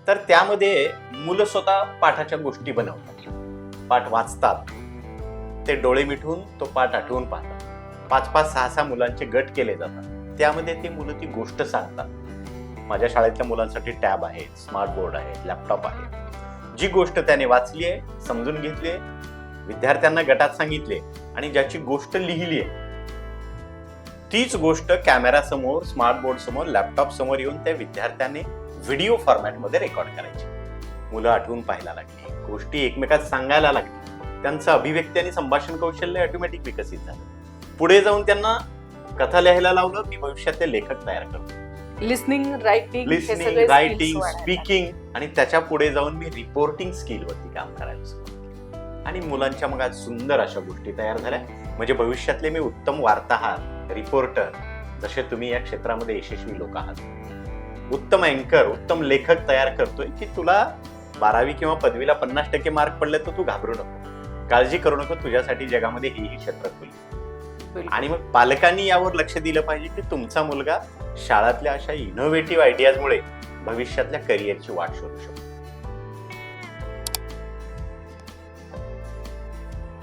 तर त्यामध्ये मुलं स्वतः पाठाच्या गोष्टी बनवतात, पाठ वाचतात, ते डोळे मिटून तो पाठ आठवून पाहतात. 5-5, 6-6 मुलांचे गट केले जातात. त्यामध्ये ती मुलं ती गोष्ट सांगतात. माझ्या शाळेतल्या मुलांसाठी टॅब आहेत, स्मार्ट बोर्ड आहेत, लॅपटॉप आहे. जी गोष्ट त्याने वाचली आहे, समजून घेतली आहे, विद्यार्थ्यांना गटात सांगितले आणि ज्याची गोष्ट लिहिली आहे तीच गोष्ट कॅमेरा समोर, स्मार्ट बोर्ड समोर, लॅपटॉप समोर येऊन त्या विद्यार्थ्याने व्हिडिओ फॉर्मॅटमध्ये रेकॉर्ड करायची. मुलं आठवून पाहायला लागली, गोष्टी एकमेकात सांगायला लागली. त्यांचं अभिव्यक्ती आणि संभाषण कौशल्य ऑटोमॅटिक विकसित झालं. पुढे जाऊन त्यांना कथा लिहायला लावलं. मी भविष्यातले लेखक तयार करतो. लिसनिंग, रायटिंग, रायटिंग, स्पीकिंग आणि त्याच्या पुढे जाऊन मी रिपोर्टिंग स्किलवरती काम करायला सुरुवात केली. आणि मुलांच्या मग आज सुंदर अशा गोष्टी तयार झाल्या. म्हणजे भविष्यातले मी उत्तम वार्ताहर, रिपोर्टर, जसे तुम्ही या क्षेत्रामध्ये यशस्वी लोक आहात, उत्तम अँकर, उत्तम लेखक तयार करतोय की तुला 12वी किंवा पदवीला 50% मार्क पडले तर तू घाबरू नको, काळजी करू नको, तुझ्यासाठी जगामध्ये ही क्षेत्र खुली. आणि मग पालकांनी यावर लक्ष दिलं पाहिजे की तुमचा मुलगा शाळातल्या अशा इनोव्हेटिव्ह आयडियाजमुळे भविष्यातल्या करिअरची वाट शोधू शकतो.